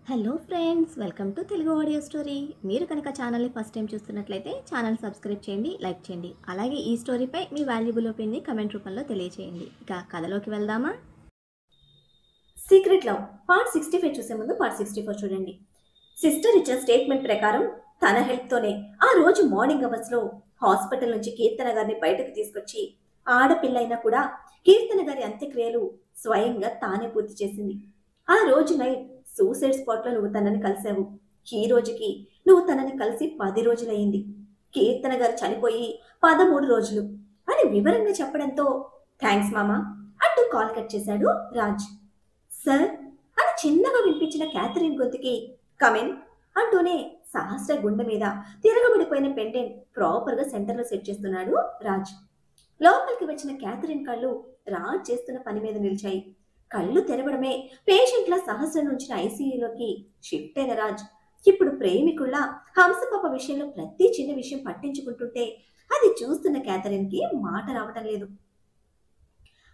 Hello friends, welcome to Telugu audio story. మీరు కనుక ఛానల్ని ఫస్ట్ టైం చూస్తున్నట్లయితే ఛానల్ సబ్స్క్రైబ్ చేయండి, లైక్ చేయండి. అలాగే ఈ స్టోరీపై మీ వాల్యుబుల్ ఒపీనియన్ని కమెంట్ రూపంలో తెలియచేయండి. ఇక కథలోకి వెళ్దామా? సీక్రెట్ లవ్ పార్ట్ 65 చూసే ముందు పార్ట్ 64 చూడండి. సిస్టర్ ఇచ్చిన స్టేట్మెంట్ ప్రకారం తన హెల్ప్తోనే ఆ రోజు మార్నింగ్ అవర్స్లో హాస్పిటల్ నుంచి కీర్తన గారిని బయటకు తీసుకొచ్చి ఆడపిల్ల అయినా కూడా కీర్తన గారి అంత్యక్రియలు స్వయంగా తానే పూర్తి చేసింది. ఆ రోజు నైట్ సూసైడ్ స్పాట్లో నువ్వు తనని కలిసావు. ఈ రోజుకి నువ్వు తనని కలిసి 10 రోజులయ్యింది. కీర్తన గారు చనిపోయి 13 రోజులు అని వివరంగా చెప్పడంతో థ్యాంక్స్ మామా అంటూ కాల్ కట్ చేశాడు రాజ్. సార్ అని చిన్నగా వినిపించిన క్యాథరిన్ గొంతుకి కమిన్ అంటూనే సహస్ర గుండె మీద తిరగబడిపోయిన పెండెంట్ ప్రాపర్గా సెంటర్లో సెట్ చేస్తున్నాడు రాజ్. లోపలికి వచ్చిన క్యాథరిన్ కళ్ళు రాజ్ చేస్తున్న పని మీద నిలిచాయి. కళ్ళు తెరవడమే పేషెంట్ల సహస్రం నుంచి ఐసీయూలోకి షిఫ్ట్ అయిన రాజ్ ఇప్పుడు ప్రేమికుళ్ళ హంసపాప విషయంలో ప్రతి చిన్న విషయం పట్టించుకుంటుంటే అది చూస్తున్న క్యాథరిన్కి మాట రావటం లేదు.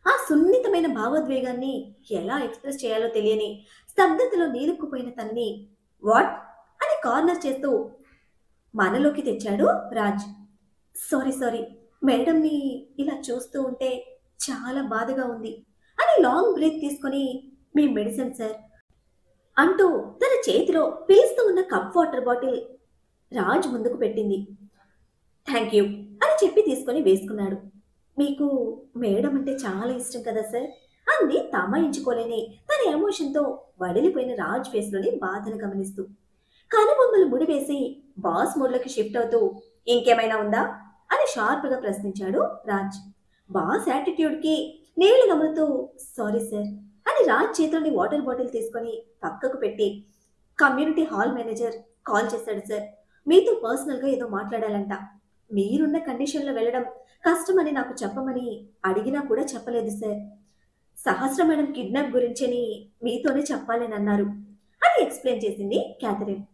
ఆ సున్నితమైన భావోద్వేగాన్ని ఎలా ఎక్స్ప్రెస్ చేయాలో తెలియని స్తబ్దతలో నీలుక్కుపోయిన తనని వాట్ అని కార్నర్ చేస్తూ మనలోకి తెచ్చాడు రాజ్. సారీ మేడంని ఇలా చూస్తూ ఉంటే చాలా బాధగా ఉంది అని లాంగ్ బ్రేక్ తీసుకొని మీ మెడిసిన్ సార్ అంటూ తన చేతిలో పిలుస్తూ ఉన్న కప్ వాటర్ బాటిల్ రాజ్ ముందుకు పెట్టింది. థ్యాంక్ యూ అని చెప్పి తీసుకొని వేసుకున్నాడు. మీకు మేడం అంటే చాలా ఇష్టం కదా సార్ అంది తమాయించుకోలేని తన ఎమోషన్తో వడిలిపోయిన రాజ్ ఫేస్లోని బాధను గమనిస్తూ. కనుబొమ్మలు ముడివేసి బాస్ మోడ్లోకి షిఫ్ట్ అవుతూ ఇంకేమైనా ఉందా అని షార్ప్గా ప్రశ్నించాడు రాజ్. బాస్ యాటిట్యూడ్కి నీళ్లు నమ్ముతూ సారీ సార్ అని రాజ్ చేతిలోని వాటర్ బాటిల్ తీసుకొని పక్కకు పెట్టి కమ్యూనిటీ హాల్ మేనేజర్ కాల్ చేశాడు సార్, మీతో పర్సనల్గా ఏదో మాట్లాడాలంట. మీరున్న కండిషన్లో వెళ్ళడం కష్టమని నాకు చెప్పమని అడిగినా కూడా చెప్పలేదు సార్. సహస్ర మేడం కిడ్నాప్ గురించని మీతోనే చెప్పాలని అన్నారు అని ఎక్స్ప్లెయిన్ చేసింది క్యాథరిన్.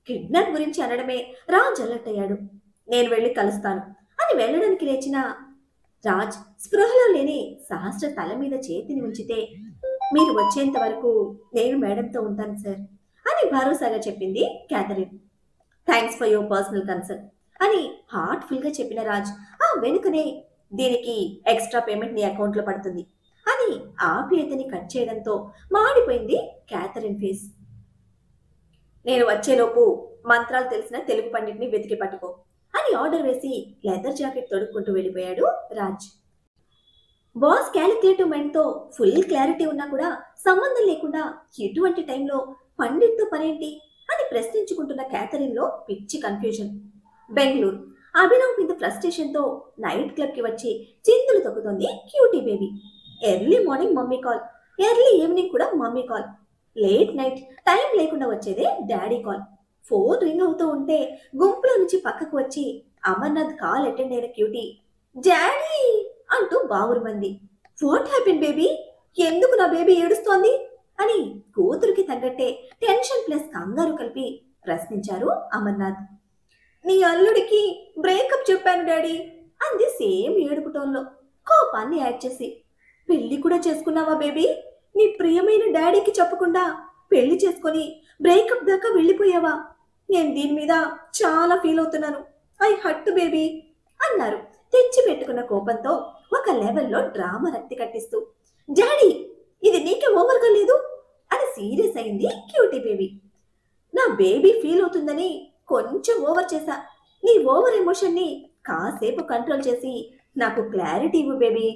కిడ్నాప్ గురించి అనడమే రాజ్ అలర్ట్ అయ్యాడు. నేను వెళ్ళి కలుస్తాను అని వెళ్ళడానికి లేచిన రాజ్ స్పృహలో లేని సహస్ర తల మీద చేతిని ఉంచితే మీరు వచ్చేంత వరకు నేను మేడంతో ఉంటాను సార్ అని భరోసాగా చెప్పింది Catherine. Thanks for your personal concern అని హార్ట్ఫుల్గా చెప్పిన రాజ్ ఆ వెనుకనే దీనికి ఎక్స్ట్రా పేమెంట్ నీ అకౌంట్లో పడుతుంది అని ఆప్యాయతని కట్ చేయడంతో మాడిపోయింది క్యాథరిన్ ఫేస్. నేను వచ్చేలోపు మంత్రాలు తెలిసిన తెలుగు పండిట్ని వెతికి పట్టుకో అని ఆర్డర్ వేసి లెదర్ జాకెట్ తొడుక్కుంటూ వెళ్ళిపోయాడు రాజ్. బాస్ క్యాలిక్యులేటివ్ మైండ్తో ఫుల్ క్లారిటీ ఉన్నా కూడా సంబంధం లేకుండా ఎటువంటి టైంలో పండిట్తో పనేంటి అని ప్రశ్నించుకుంటున్న క్యాథరిన్లో పిచ్చి కన్ఫ్యూజన్. బెంగళూరు అభినవ్ మీద ఫ్రస్ట్రేషన్తో నైట్ క్లబ్కి వచ్చి చిందులు తొక్కుతోంది cutie baby. Early morning mummy call, early evening కూడా mummy call, late night time లేకుండా వచ్చేదే డాడీ కాల్. ఫోన్ రింగ్ అవుతూ ఉంటే గుంపులో నుంచి పక్కకు వచ్చి అమర్నాథ్ కాల్ అటెండ్ అయిన క్యూటీ డాడీ అంటూ బావురుమంది. వాట్ హ్యాపెన్ బేబీ, ఎందుకు నా బేబీ ఏడుస్తోంది అని కూతురికి తగ్గట్టే టెన్షన్ ప్లస్ కంగారు కలిపి ప్రశ్నించారు అమర్నాథ్. నీ అల్లుడికి బ్రేకప్ చెప్పాను డాడీ అంది సేమ్ ఏడుపు టోన్లో కోపాన్ని యాడ్ చేసి. పెళ్లి కూడా చేసుకున్నావా బేబీ, నీ ప్రియమైన డాడీకి చెప్పకుండా పెళ్లి చేసుకొని బ్రేకప్ దాకా వెళ్ళిపోయావా? నేను దీని మీద చాలా ఫీల్ అవుతున్నాను, ఐ హర్ట్ బేబీ అన్నారు తెచ్చి పెట్టుకున్న కోపంతో ఒక లెవెల్లో డ్రామా రక్తి కట్టిస్తూ. డాడీ ఇది నీకే ఓవర్గా లేదు అని సీరియస్ అయింది క్యూటీ బేబీ. నా బేబీ ఫీల్ అవుతుందని కొంచెం ఓవర్ చేశా, నీ ఓవర్ ఎమోషన్ని కాసేపు కంట్రోల్ చేసి నాకు క్లారిటీ ఇవ్వు బేబీ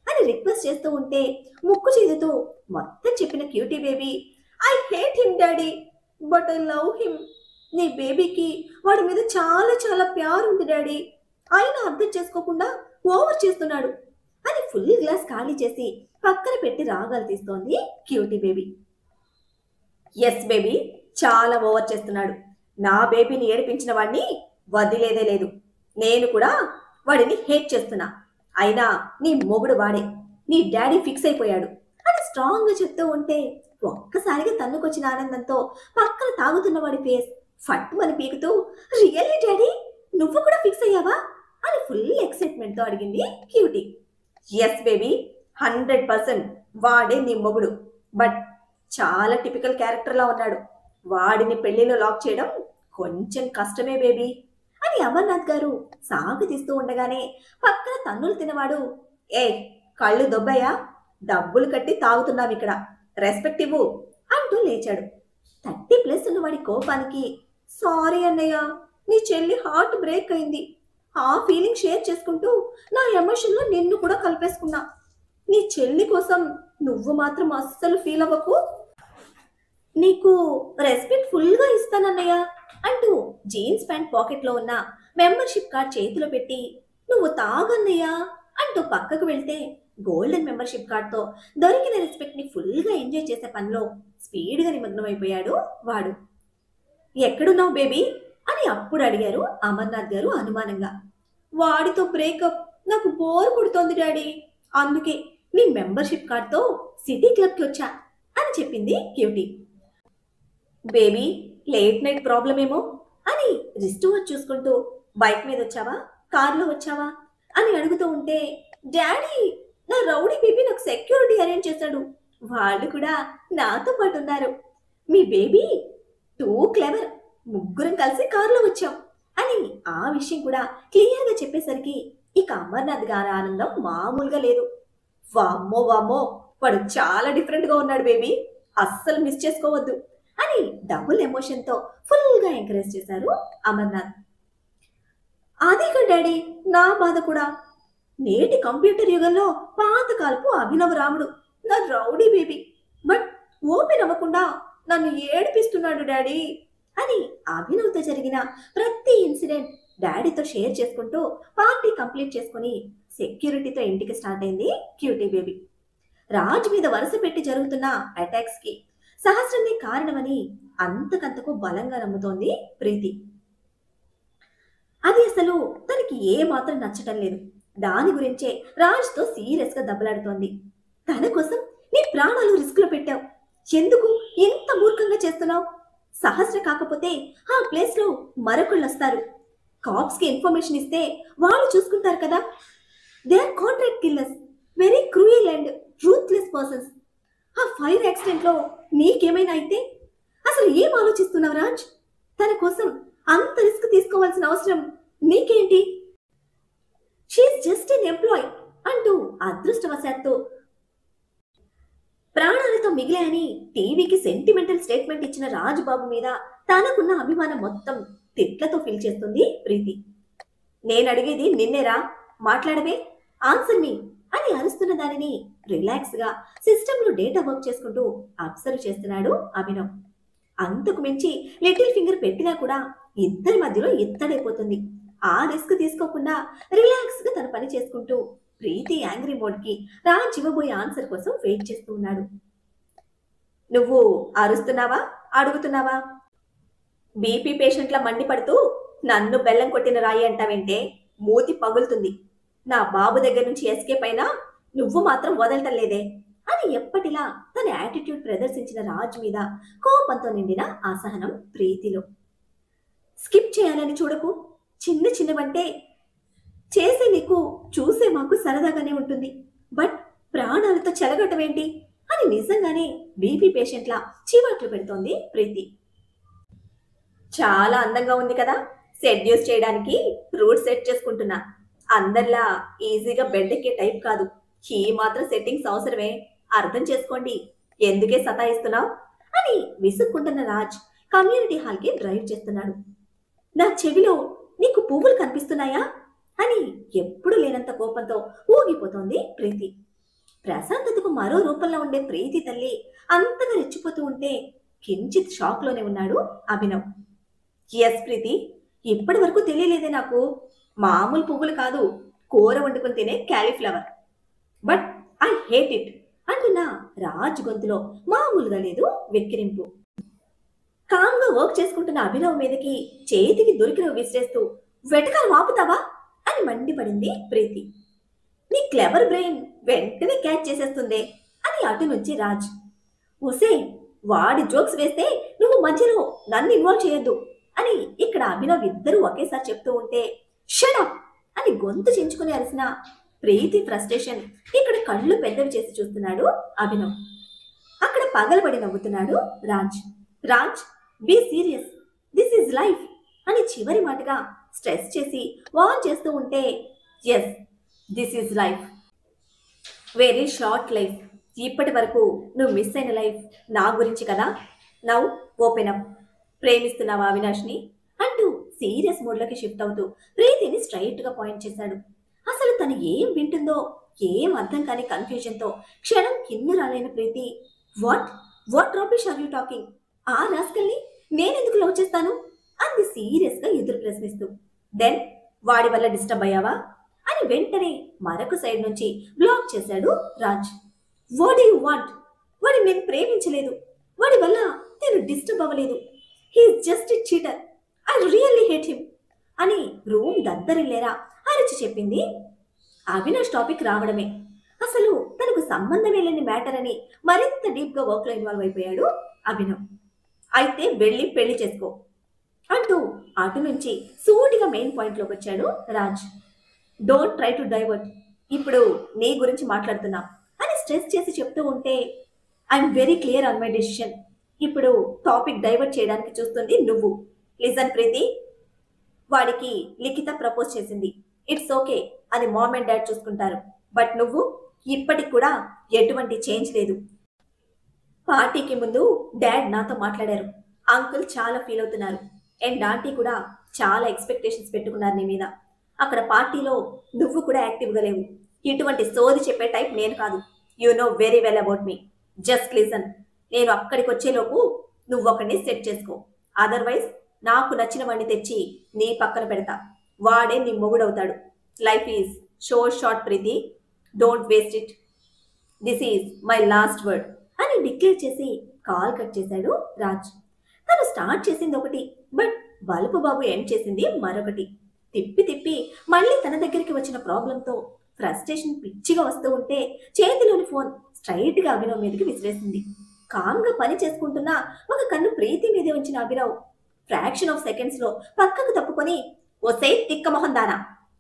అని రిక్వెస్ట్ చేస్తూ ఉంటే ముక్కు చేదుతూ మొత్తం చెప్పిన cutie baby I hate him daddy but I love him. నీ బేబీకి వాడి మీద చాలా చాలా ప్యార్ ఉంది డాడీ, అయినా అర్థం చేసుకోకుండా ఓవర్ చేస్తున్నాడు అని ఫుల్ గ్లాస్ ఖాళీ చేసి పక్కన పెట్టి రాగాలు తీస్తోంది క్యూటీ బేబీ. ఎస్ బేబీ, చాలా ఓవర్ చేస్తున్నాడు. నా బేబీని ఏడిపించిన వాడిని వదిలేదే లేదు. నేను కూడా వాడిని హేట్ చేస్తున్నా. అయినా నీ మొగుడు వాడే, నీ డాడీ ఫిక్స్ అయిపోయాడు అని స్ట్రాంగ్గా చెప్తూ ఉంటే ఒక్కసారిగా తన్నుకొచ్చిన ఆనందంతో పక్కన తాగుతున్న వాడి ఫేస్ ఫట్ అని పీకుతూ రియల్లీ డాడీ నువ్వు కూడా ఫిక్స్ అయ్యావా అని ఫుల్ ఎక్సైట్మెంట్తో అడిగింది క్యూటీ. ఎస్ బేబీ, 100% వాడే నీ మొగుడు, బట్ చాలా టిపికల్ క్యారెక్టర్లా ఉన్నాడు. వాడిని పెళ్లిలో లాక్ చేయడం కొంచెం కష్టమే బేబీ అని అమర్నాథ్ గారు సాగతీస్తూ ఉండగానే పక్కన తన్నులు తినవాడు, ఏ కళ్ళు దొబ్బయ్యా, డబ్బులు కట్టి తాగుతున్నాం ఇక్కడ, రెస్పెక్ట్ ఇవ్వు అంటూ లేచాడు. 30+ ఉన్నవాడి కోపానికి, సారీ అన్నయ్య, నీ చెల్లి హార్ట్ బ్రేక్ అయింది, ఆ ఫీలింగ్ షేర్ చేసుకుంటూ నా ఎమోషన్లో నిన్ను కూడా కలిపేసుకున్నా. నీ చెల్లి కోసం నువ్వు మాత్రం అస్సలు ఫీల్ అవ్వకు, నీకు రెస్పెక్ట్ ఫుల్గా ఇస్తానన్నయ్య అంటూ జీన్స్ ప్యాంట్ పాకెట్లో ఉన్న మెంబర్షిప్ కార్డ్ చేతిలో పెట్టి, నువ్వు తాగన్నయ్యా అంటూ పక్కకు వెళ్తే గోల్డెన్ మెంబర్షిప్ కార్డ్తో దొరికిన రెస్పెక్ట్ని ఫుల్గా ఎంజాయ్ చేసే పనిలో స్పీడ్గా నిమగ్నమైపోయాడు వాడు. ఎక్కడున్నావు బేబీ అని అప్పుడు అడిగారు అమర్నాథ్ గారు అనుమానంగా. వాడితో బ్రేకప్, నాకు బోర్ కొడుతోంది డాడీ, అందుకే నీ మెంబర్షిప్ కార్డ్తో సిటీ క్లబ్కి వచ్చా అని చెప్పింది cutie. Baby late night problem ఏమో అని రిస్ట్ వాచ్ చూసుకుంటూ, బైక్ మీద వచ్చావా కార్లో వచ్చావా అని అడుగుతూ ఉంటే, డాడీ నా రౌడీ బేబీ నాకు సెక్యూరిటీ అరేంజ్ చేశాడు, వాళ్ళు కూడా నాతో పాటు ఉన్నారు, మీ బేబీ టూ క్లెవర్, ముగ్గురం కలిసి కారులో వచ్చాం అని ఆ విషయం కూడా క్లియర్గా చెప్పేసరికి ఇక అమర్నాథ్ గారి ఆనందం మామూలుగా లేదు. వామ్మో వామ్మో, వాడు చాలా డిఫరెంట్గా ఉన్నాడు బేబీ, అస్సలు మిస్ చేసుకోవద్దు అని డబుల్ ఎమోషన్తో ఫుల్గా ఎంకరేజ్ చేశారు అమర్నాథ్. అదేగా డాడీ నా బాధ కూడా, నేటి కంప్యూటర్ యుగంలో పాతకాలపు అభినవ రాముడు నా రౌడీ బేబీ, బట్ ఓపెన్ అవ్వకుండా నన్ను ఏడిపిస్తున్నాడు డాడీ అని అభినవ్తో జరిగిన ప్రతి ఇన్సిడెంట్ డాడీతో షేర్ చేసుకుంటూ పార్టీ కంప్లీట్ చేసుకుని సెక్యూరిటీతో ఇంటికి స్టార్ట్ అయింది క్యూటీ బేబీ. రాజ్ మీద వరుస పెట్టి జరుగుతున్న అటాక్స్కి సహస్రమే కారణమని అంతకంతకు బలంగా నమ్ముతోంది ప్రీతి. అది అసలు తనకి ఏ మాత్రం నచ్చటం లేదు. దాని గురించే రాజ్తో సీరియస్గా దెబ్బలాడుతోంది. తన కోసం నీ ప్రాణాలు రిస్క్లో పెట్టావు, ఎందుకు ఎంత మూర్ఖంగా చేస్తున్నావు? సహస్ర కాకపోతే ఆ ప్లేస్లో మరొకళ్ళు వస్తారు, కాప్స్కి ఇన్ఫర్మేషన్ ఇస్తే వాళ్ళు చూసుకుంటారు కదా. They are contract killers, very cruel and ruthless persons. ఆ ఫైర్ యాక్సిడెంట్లో నీకేమైనా అయితే అసలు ఏం ఆలోచిస్తున్నావు రాజ్? తన కోసం అంత రిస్క్ తీసుకోవాల్సిన అవసరం నీకేంటి? షీఈస్ జస్ట్ ఎన్ ఎంప్లాయ్ అంటూ అదృష్టవశాత్తు ప్రాణాలతో మిగిలాయని టీవీకి సెంటిమెంటల్ స్టేట్మెంట్ ఇచ్చిన రాజుబాబు మీద తనకున్న అభిమానం మొత్తం తిట్లతో ఫిల్ చేస్తుంది ప్రీతి. నేను అడిగేది నిన్నేరా, మాట్లాడవే, ఆన్సర్ మీ అని అరుస్తున్న దానిని రిలాక్స్ గా సిస్టంలో డేటా వర్క్ చేసుకుంటూ అబ్జర్వ్ చేస్తున్నాడు అభినవ్. అంతకు మించి లిటిల్ ఫింగర్ పెట్టినా కూడా ఇద్దరి మధ్యలో ఎత్తడైపోతుంది. ఆ రిస్క్ తీసుకోకుండా రిలాక్స్ గా తన పని చేసుకుంటూ ప్రీతి యాంగ్రీ మోడ్ కి రాజ్ ఇవ్వబోయే ఆన్సర్ కోసం వెయిట్ చేస్తూ ఉన్నాడు. నువ్వు అరుస్తున్నావా అడుగుతున్నావా? బీపీ పేషెంట్ల మండిపడుతూ నన్ను బెల్లం కొట్టిన రాయి అంటావేంటే, మూతి పగులుతుంది. నా బాబు దగ్గర నుంచి ఎస్కేప్ అయినా నువ్వు మాత్రం వదలటం లేదే అని ఎప్పటిలా తన యాటిట్యూడ్ ప్రదర్శించిన రాజ్ మీద కోపంతో నిండిన అసహనం ప్రీతిలో. స్కిప్ చేయాలని చూడకు, చిన్న చిన్నవంటే చేసే నీకు చూసే మాకు సరదాగానే ఉంటుంది, బట్ ప్రాణాలతో చెలగొట్టవేంటి అని నిజంగానే బీపీ పేషెంట్ల చీవాట్లు పెడుతోంది ప్రీతి. చాలా అందంగా ఉంది కదా, సెడ్యూస్ చేయడానికి రూట్ సెట్ చేసుకుంటున్నా, అందరిలా ఈజీగా బెడ్ ఎక్కే టైప్ కాదు, ఈ మాత్రం సెట్టింగ్స్ అవసరమే, అర్థం చేసుకోండి, ఎందుకే సతాయిస్తున్నావు అని విసుక్కుంటున్న రాజ్ కమ్యూనిటీ హాల్కి డ్రైవ్ చేస్తున్నాడు. నా చెవిలో నీకు పువ్వులు కనిపిస్తున్నాయా అని ఎప్పుడు లేనంత కోపంతో ఊగిపోతోంది ప్రీతి. ప్రశాంతతకు మరో రూపంలో ఉండే ప్రీతి తల్లి అంతగా రెచ్చిపోతూ ఉంటే కించిత్ షాక్లోనే ఉన్నాడు అభినవ్. ఎస్ ప్రీతి, ఇప్పటి వరకు తెలియలేదే నాకు, మామూలు పువ్వులు కాదు, కూర వండుకుని తినే cauliflower, but I hate it అంటున్న రాజ్ గొంతులో మామూలుగా లేదు వెక్కిరింపు. కామ్గా వర్క్ చేసుకుంటున్న అభినవ్ మీదకి చేతికి దొరికిన విసిరేస్తూ వెటకాలు ఆపుతావా అని మండిపడింది ప్రీతి. నీ క్లెవర్ బ్రెయిన్ వెంటనే క్యాచ్ చేసేస్తుందే అని అటు నుంచి రాజ్. ఒసే, వాడి జోక్స్ వేస్తే నువ్వు మధ్యలో నన్ను ఇన్వాల్వ్ చేయొద్దు అని ఇక్కడ అభినవ్ ఇద్దరు ఒకేసారి చెప్తూ ఉంటే షడప్ అని గొంతు చించుకుని అరిసిన ప్రీతి ఫ్రస్ట్రేషన్ ఇక్కడ కళ్ళు పెద్దవి చేసి చూస్తున్నాడు అభినవ్. అక్కడ పగలబడి నవ్వుతున్నాడు Raj. Raj, be serious, this is life అని చివరి మాటగా స్ట్రెస్ చేసి వార్న్ చేస్తూ ఉంటే, yes, this is life, very short life. ఇప్పటి వరకు నువ్వు మిస్ అయిన లైఫ్ నా గురించి కదా. Now open up. ప్రేమిస్తున్నావా అవినాష్ని అంటూ సీరియస్ మోడ్లోకి షిఫ్ట్ అవుతూ ప్రీతిని స్ట్రైట్గా పాయింట్ చేశాడు. అసలు తను ఏం వింటుందో ఏం అర్థం కాని కన్ఫ్యూజన్తో క్షణం కింద రాలేని Preethi, what what rubbish are you talking? ఆ రాస్కల్ని నేనెందుకు లవ్ చేస్తాను అంది సీరియస్గా ఎదురు ప్రశ్నిస్తూ. దెన్ వాడి వల్ల డిస్టర్బ్ అయ్యావా అని వెంటనే మరొక సైడ్ నుంచి బ్లాక్ చేశాడు Raj. What do you want? వాడి నేను ప్రేమించలేదు, వాడి వల్ల నేను డిస్టర్బ్ అవ్వలేదు, he's just a cheater, I really hate him అని రూమ్ దద్దరిల్లేరా అరిచి చెప్పింది. అవినాష్ టాపిక్ రావడమే అసలు తనకు సంబంధమే లేని మ్యాటర్ అని మరింత డీప్గా వర్క్లో ఇన్వాల్వ్ అయిపోయాడు అభినవ్. అయితే వెళ్ళి పెళ్లి చేసుకో అంటూ అటు నుంచి సూటిగా మెయిన్ పాయింట్లోకి వచ్చాడు Raj. Don't try to divert, ఇప్పుడు నీ గురించి మాట్లాడుతున్నా అని స్ట్రెస్ చేసి చెప్తూ ఉంటే, I'm very clear on my decision. ఇప్పుడు టాపిక్ డైవర్ట్ చేయడానికి చూస్తుంది నువ్వు. లిజన్ ప్రీతి, వాడికి లిఖిత ప్రపోజ్ చేసింది, ఇట్స్ ఓకే అని మామ్ అండ్ డాడ్ చూసుకుంటారు. బట్ నువ్వు ఇప్పటికి కూడా ఎటువంటి చేంజ్ లేదు. పార్టీకి ముందు డాడ్ నాతో మాట్లాడారు, అంకుల్ చాలా ఫీల్ అవుతున్నారు అండ్ ఆంటీ కూడా చాలా ఎక్స్పెక్టేషన్స్ పెట్టుకున్నారు నీ మీద. అక్కడ పార్టీలో నువ్వు కూడా యాక్టివ్గా లేవు. ఇటువంటి సోది చెప్పే టైప్ నేను కాదు. You know very well about me. Just listen. నేను అక్కడికి వచ్చేలోపు నువ్వు ఒకడిని సెట్ చేసుకో. అదర్వైజ్ నాకు నచ్చిన వాడిని తెచ్చి నీ పక్కన పెడతా, వాడే నీ మొగుడవుతాడు. Life is so short Preethi, don't waste it. This is my last word అని డిక్లేర్ చేసి కాల్ కట్ చేశాడు రాజ్. తను స్టార్ట్ చేసింది ఒకటి, బట్ బలుపు బాబు ఎండ్ చేసింది మరొకటి. తిప్పి తిప్పి మళ్ళీ తన దగ్గరికి వచ్చిన ప్రాబ్లంతో ఫ్రస్ట్రేషన్ పిచ్చిగా వస్తూ ఉంటే చేతిలోని ఫోన్ స్ట్రైట్గా అభినవ్ మీదకి విసిరేసింది. కామ్గా పని చేసుకుంటున్నా ఒక కన్ను ప్రీతి మీదే ఉంచిన అభినవ్ ఫ్రాక్షన్ ఆఫ్ సెకండ్స్లో పక్కకు తప్పుకొని, ఓసే తిక్క మొహం దానా,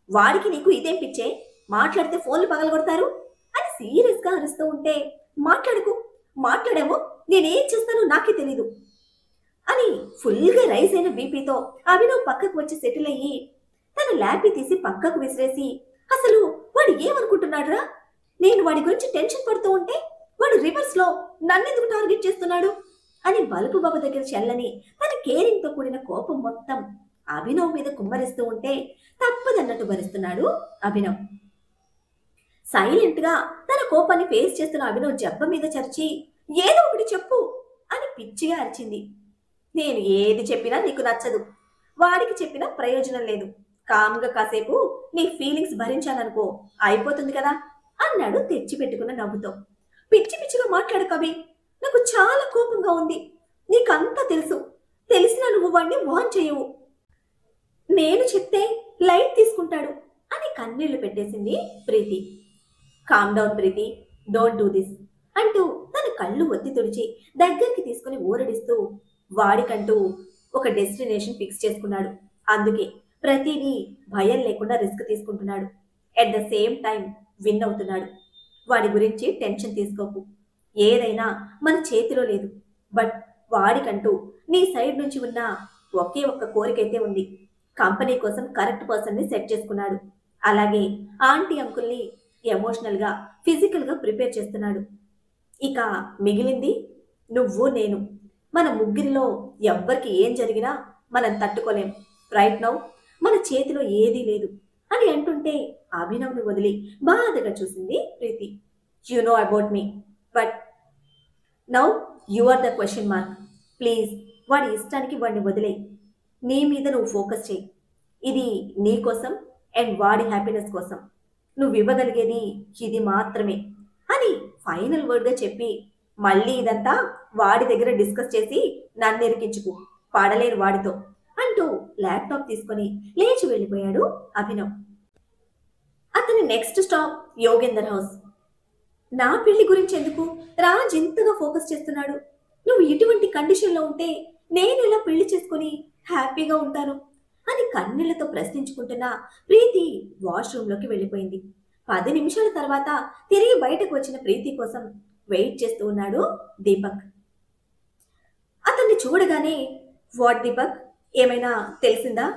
వాడికి నీకు ఇదేం పిచ్చే, మాట్లాడితే ఫోన్లు పగలగొడతారు అని సీరియస్గా అరుస్తూ ఉంటే, మాట్లాడుకు, మాట్లాడేమో నేనేం చేస్తానో నాకే తెలీదు అని ఫుల్గా రైజ్ అయిన బీపీతో అభినవ్ పక్కకు వచ్చి సెటిల్ అయ్యి తన ల్యాపీ తీసి పక్కకు విసిరేసి, అసలు వాడు ఏమనుకుంటున్నాడురా, నేను వాడి గురించి టెన్షన్ పడుతూ ఉంటే వాడు రివర్స్లో నన్నెందుకు టార్గెట్ చేస్తున్నాడు అని బలుపు బాబు దగ్గర చెల్లని తన కేరింగ్తో కూడిన కోపం మొత్తం అభినవ్ మీద కుమ్మరిస్తూ ఉంటే తప్పదన్నట్టు భరిస్తున్నాడు అభినవ్. సైలెంట్గా తన కోపాన్ని ఫేస్ చేస్తున్న అభినవ్ జబ్బ మీద చర్చి, ఏదో ఒకటి చెప్పు అని పిచ్చిగా అరిచింది. నేను ఏది చెప్పినా నీకు నచ్చదు, వాడికి చెప్పినా ప్రయోజనం లేదు, కామ్గా కాసేపు నీ ఫీలింగ్స్ భరించాలనుకో, అయిపోతుంది కదా అన్నాడు తెచ్చిపెట్టుకున్న నవ్వుతో. పిచ్చి పిచ్చిగా మాట్లాడు కవి, నాకు చాలా కోపంగా ఉంది, నీకంతా తెలుసు, తెలిసినా నువ్వు వాడిని వాన్ చేయవు, నేను చెప్తే లైట్ తీసుకుంటాడు అని కన్నీళ్లు పెట్టేసింది Preethi. Calm down Preethi, don't do this అంటూ తన కళ్ళు ఒత్తి తుడిచి దగ్గరికి తీసుకుని ఊరడిస్తూ, వాడికంటూ ఒక డెస్టినేషన్ ఫిక్స్ చేసుకున్నాడు, అందుకే ప్రతిదీ భయం లేకుండా రిస్క్ తీసుకుంటున్నాడు. At the same time win అవుతున్నాడు. వాడి గురించి టెన్షన్ తీసుకోకు, ఏదైనా మన చేతిలో లేదు. బట్ వాడికంటూ నీ సైడ్ నుంచి ఉన్న ఒకే ఒక్క కోరికైతే ఉంది. కంపెనీ కోసం కరెక్ట్ పర్సన్ని సెట్ చేసుకున్నాడు. అలాగే ఆంటీ అంకుల్ని ఎమోషనల్గా ఫిజికల్గా ప్రిపేర్ చేస్తున్నాడు. ఇక మిగిలింది నువ్వు నేను. మన ముగ్గురిలో ఎవ్వరికి ఏం జరిగినా మనం తట్టుకోలేం. రైట్ నౌ మన చేతిలో ఏదీ లేదు అని అంటుంటే అభినవ్ని వదిలి బాధగా చూసింది Preethi. You know about me, but now you are the question mark. Please వాడి ఇష్టానికి వాడిని వదిలే, నీ మీద నువ్వు ఫోకస్ చేయి. ఇది నీ కోసం అండ్ వాడి హ్యాపీనెస్ కోసం. నువ్వు ఇవ్వగలిగేది ఇది మాత్రమే అని ఫైనల్ వర్డ్గా చెప్పి, మళ్ళీ ఇదంతా వాడి దగ్గర డిస్కస్ చేసి నన్ను ఎరికించుకు, పాడలేరు వాడితో అంటూ ల్యాప్టాప్ తీసుకొని లేచి వెళ్ళిపోయాడు అభినవ్. అతని నెక్స్ట్ స్టాప్ యోగేందర్ హౌస్. నా పెళ్లి గురించి ఎందుకు రాజ్ ఇంతగా ఫోకస్ చేస్తున్నాడు? నువ్వు ఇటువంటి కండిషన్లో ఉంటే నేను ఎలా పెళ్లి చేసుకుని హ్యాపీగా ఉంటాను అని కన్నీళ్లతో ప్రశ్నించుకుంటున్న ప్రీతి వాష్రూమ్లోకి వెళ్ళిపోయింది. 10 నిమిషాల తర్వాత తిరిగి బయటకు వచ్చిన ప్రీతి కోసం వెయిట్ చేస్తూ ఉన్నాడు దీపక్. అతన్ని చూడగానే వాట్ దీపక్, ఏమైనా తెలిసిందా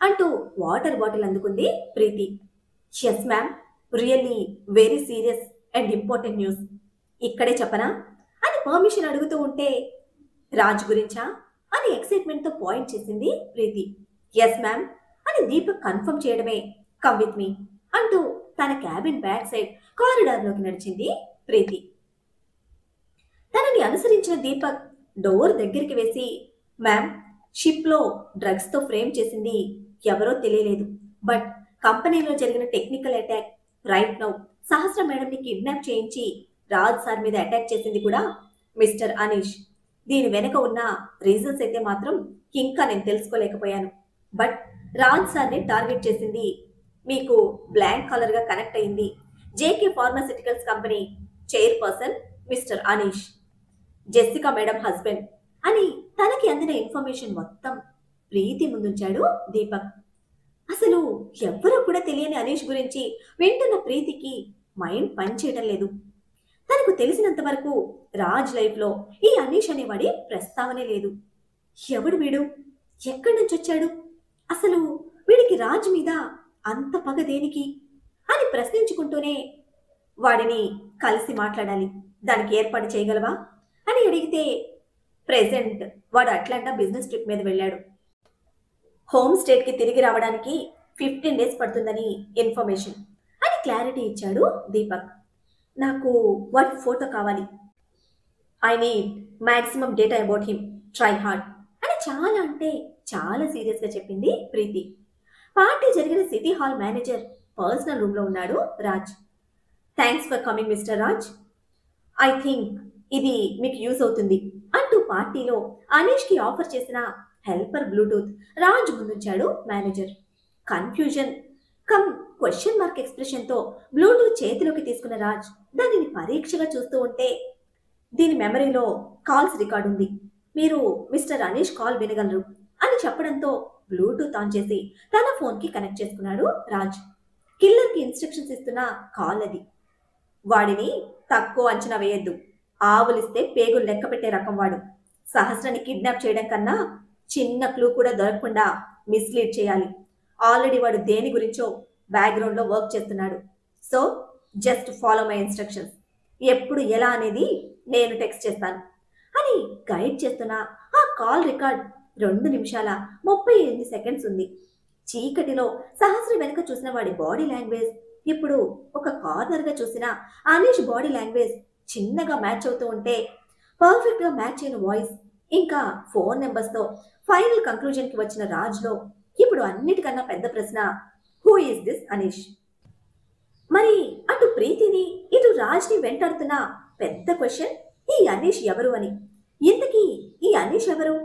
అంటూ వాటర్ బాటిల్ అందుకుంది Preethi. Yes ma'am, really very serious and important news. ఇక్కడే చెప్పనా అని పర్మిషన్ అడుగుతూ ఉంటే, రాజ్ గురించా అని ఎక్సైట్మెంట్తో పాయింట్ చేసింది ప్రీతి. ఎస్ మ్యామ్ అని దీపక్ కన్ఫర్మ్ చేయడమే. కమ్ విత్ మీ అంటూ తన క్యాబిన్ బ్యాక్ సైడ్ కారిడార్లోకి నడిచింది ప్రీతి. తనని అనుసరించిన దీపక్ డోర్ దగ్గరికి వేసి, మ్యామ్, షిప్లో డ్రగ్స్తో ఫ్రేమ్ చేసింది ఎవరో తెలియలేదు, బట్ కంపెనీలో జరిగిన టెక్నికల్ అటాక్ రైట్ నౌ సహస్ర మేడంని కిడ్నాప్ చేయించి రాజ్ సార్ మీద అటాక్ చేసింది కూడా మిస్టర్ అనీష్. దీని వెనక ఉన్న రీజన్స్ అయితే మాత్రం ఇంకా నేను తెలుసుకోలేకపోయాను, బట్ రాజ్ సార్ని టార్గెట్ చేసింది, మీకు బ్లాంక్ కాలర్గా కనెక్ట్ అయింది JK pharmaceuticals company chairperson mister Anish, Jessica madam husband అని తనకి అందిన ఇన్ఫర్మేషన్ మొత్తం ప్రీతి ముందుంచాడు దీపక్. అసలు ఎవ్వరూ కూడా తెలియని అనీష్ గురించి వింటున్న ప్రీతికి మైండ్ పనిచేయడం లేదు. తనకు తెలిసినంత వరకు రాజ్ లైఫ్లో ఈ అనీష్ అనేవాడి ప్రస్తావనే లేదు. ఎవడు వీడు, ఎక్కడి నుంచి వచ్చాడు, అసలు వీడికి రాజ్ మీద అంత పగ దేనికి అని ప్రశ్నించుకుంటూనే, వాడిని కలిసి మాట్లాడాలి, దానికి ఏర్పాటు చేయగలవా అని అడిగితే, ప్రెజెంట్ వాడు అట్లాంటా బిజినెస్ ట్రిప్ మీద వెళ్ళాడు, హోమ్ స్టేట్కి తిరిగి రావడానికి 15 days పడుతుందని ఇన్ఫర్మేషన్ అని క్లారిటీ ఇచ్చాడు దీపక్. నాకు వాటి ఫోటో కావాలి, I need maximum data about him, try hard అని చాలా అంటే చాలా సీరియస్గా చెప్పింది ప్రీతి. పార్టీ జరిగిన సిటీ హాల్ మేనేజర్ పర్సనల్ రూమ్లో ఉన్నాడు Raj. Thanks for coming mister Raj, I think ఇది మీకు యూస్ అవుతుంది అంటూ పార్టీలో అనీష్కి ఆఫర్ చేసిన హెల్పర్ బ్లూటూత్ రాజ్ ముందుంచాడు manager. Confusion cum question mark ఎక్స్ప్రెషన్తో బ్లూటూత్ చేతిలోకి తీసుకున్న రాజ్ దానిని పరీక్షగా చూస్తూ ఉంటే, దీని మెమరీలో కాల్స్ రికార్డ్ ఉంది, మీరు మిస్టర్ అనీష్ కాల్ వినగలరు అని చెప్పడంతో బ్లూటూత్ ఆన్ చేసి తన ఫోన్కి కనెక్ట్ చేసుకున్నాడు రాజ్. కిల్లర్కి ఇన్స్ట్రక్షన్స్ ఇస్తున్న కాల్ అది. వాడిని తక్కువ అంచనా వేయద్దు, ఆవులిస్తే పేగులు లెక్క పెట్టే రకం వాడు. సహస్రని కిడ్నాప్ చేయడం కన్నా చిన్న క్లూ కూడా దొరకకుండా మిస్లీడ్ చేయాలి. ఆల్రెడీ వాడు దేని గురించో బ్యాక్గ్రౌండ్లో వర్క్ చేస్తున్నాడు. So just follow my instructions, ఎప్పుడు ఎలా అనేది నేను టెక్స్ట్ చేస్తాను అని గైడ్ చేస్తున్న ఆ కాల్ రికార్డ్ 2 నిమిషాల 38 సెకండ్స్ ఉంది. చీకటిలో సహస్ర వెనుక చూసిన వాడి బాడీ లాంగ్వేజ్ ఇప్పుడు ఒక కార్నర్గా చూసిన అనీష్ బాడీ లాంగ్వేజ్ చిన్నగా మ్యాచ్ అవుతూ ఉంటే, పర్ఫెక్ట్గా మ్యాచ్ అయిన వాయిస్ ఇంకా ఫోన్ నెంబర్స్తో ఫైనల్ కంక్లూజన్కి వచ్చిన రాజ్లో ఇప్పుడు అన్నిటికన్నా పెద్ద ప్రశ్న, హూ ఈస్ దిస్ అనీష్? మరి అటు ప్రీతిని ఇటు రాజ్ని వెంటాడుతున్న పెద్ద క్వశ్చన్, ఈ అనీష్ ఎవరు అని. ఇంతకీ ఈ అనీష్ ఎవరు,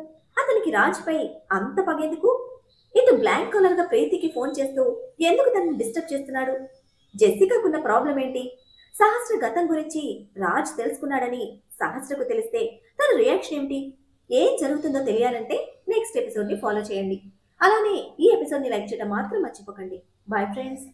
అతనికి రాజ్పై అంత పగెందుకు, ఇటు బ్లాంక్ కలర్గా ప్రీతికి ఫోన్ చేస్తూ ఎందుకు తనని డిస్టర్బ్ చేస్తున్నాడు, జెస్సికాకున్న ప్రాబ్లం ఏంటి, సహస్ర గతం గురించి రాజ్ తెలుసుకున్నాడని సహస్రకు తెలిస్తే తన రియాక్షన్ ఏమిటి, ఏం జరుగుతుందో తెలియాలంటే నెక్స్ట్ ఎపిసోడ్ని ఫాలో చేయండి. అలానే ఈ ఎపిసోడ్ని లైక్ చేయడం మాత్రం మర్చిపోకండి. Bye friends.